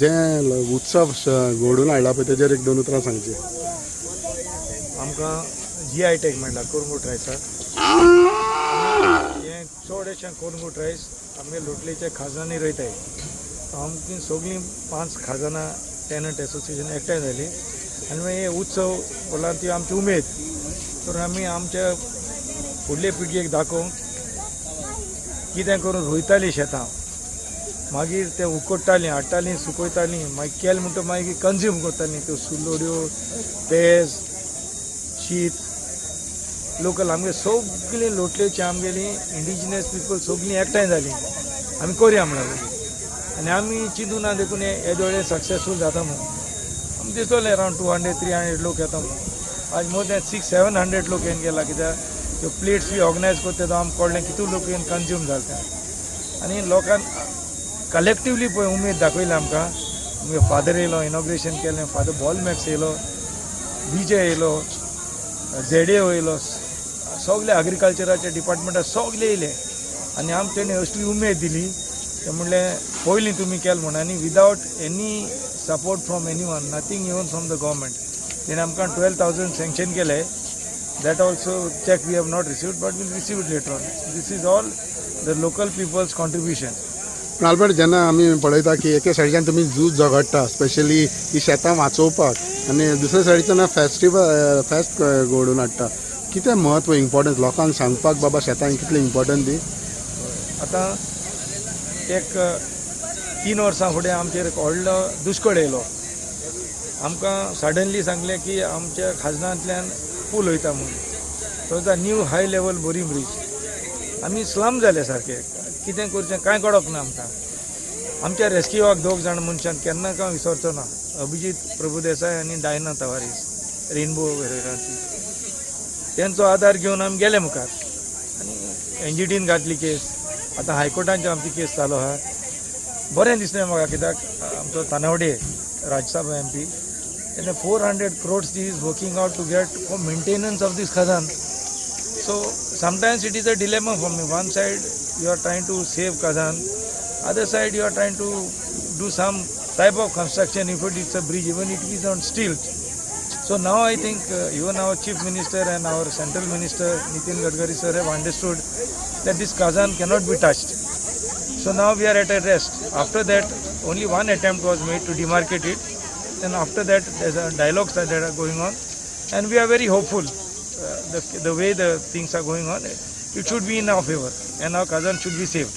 जे उत्सव घडून हाडला पळय तेजेर एक दोन उतरां सांगची. आमकां GI टॅग मेळ्ळा कोरंगूट रायसाक. हे चड कोरंगूट रायस आमगे लोटलेचे खाजनांनी रोयताय. आमची सगळीं 5 खाजनां टॅनंट एसोसिएशन एकठांय जाली आनी मागीर हे उत्सव बोला ती आमची उमेद. तर आमी आमच्या फुडले पिळगेक दाखोवंक कितें करून रोयतालीं शेतां, मागीर ते उकडटालीं, हाडटालीं, सुकयतालीं, मागीर केलें म्हणटा मागीर कंज्यूम करतालीं. त्यो सुलोड्यो, पेज, शीत, लोकल आमगे सगळीं लोटलेची आमगेलीं इंडिजिनस पीपल सगळीं एकठांय जालीं. आमी करया म्हणून आनी आमी चिंतून ना देखून हे दोळे सक्सेसफूल जाता म्हणून आमी दिसतले अरावंड 200-300 लोक येता म्हणून. आज मोर दॅन 600-700 लोक येवन गेला. कित्याक त्यो प्लेट्स बी ऑर्गनायज करता तो आमकां कळ्ळें कितू लोक येवन कंज्यूम जाता. आनी लोकांक कलेक्टिवली पळय उमेद दाखयली आमकां. आमगे फादर येयलो, इनॉग्रेशन केलें, फादर बॉलमॅक्स येयलो, BJ येयलो, ZA येयलो, सगळे एग्रीकल्चराचे डिपार्टमेंटा सगळे येयले आनी आमकां तेणी असली उमेद दिली. ते म्हणलें पयलीं तुमी केलें म्हणून आनी without any support from any one, nothing even from the government. तेणी आमकां 12,000 सँक्शन केले. That also cheque we have not received but will receive it later on. This is all the local peoples contribution. पण Albert, जेन्ना आमी पळयता की एके सायडीच्यान तुमी झूज झगडटा स्पेशली ही शेतां वाचोवपाक आनी दुसऱ्या सायडीच्यान फेस्ट घडोवन हाडटा, कितें म्हत्व इम्पॉर्टन्स लोकांक सांगपाक बाबा शेतांक कितलें इम्पॉर्टंट ती? आतां एक 3 वर्सां फुडें आमचेर एक व्हडलो दुश्काळ येयलो. आमकां सडनली सांगलें की आमच्या खाजनांतल्यान पूल वयता म्हणून. तो the new high level boring bridge. आमी स्लम जाले सारके. कितें करचें कांय कळप ना आमकां. आमच्या रेस्क्यूवाक 2 जाण मनशान केन्ना काय विसरचो ना, अभिजीत प्रभुदेसाय आनी डायना तवारीस, रेनबो वेरेरांची. तेंचो आदार घेवन आमी गेले मुखार आनी NGTन घातली केस. आतां हायकोर्टांची आमची केस चालू आहा. बरें दिसलें म्हाका, कित्याक आमचो तानावडे राज्यसभा MP तेणें 400 crores is working out to get for maintenance of this khazan. So sometimes it is a dilemma for me. One side you are trying to save Kazan, other side you are trying to do some type of construction if it is a bridge, even if it is on stilts. So now I think even our Chief Minister and our Central Minister Nitin Gadkari sir have understood that this Kazan cannot be touched. So now we are at a rest. After that only one attempt was made to demarcate it. Then after that there are dialogues that are going on and we are very hopeful. The way the things are going on, it should be in our favor and our Kazan should be saved.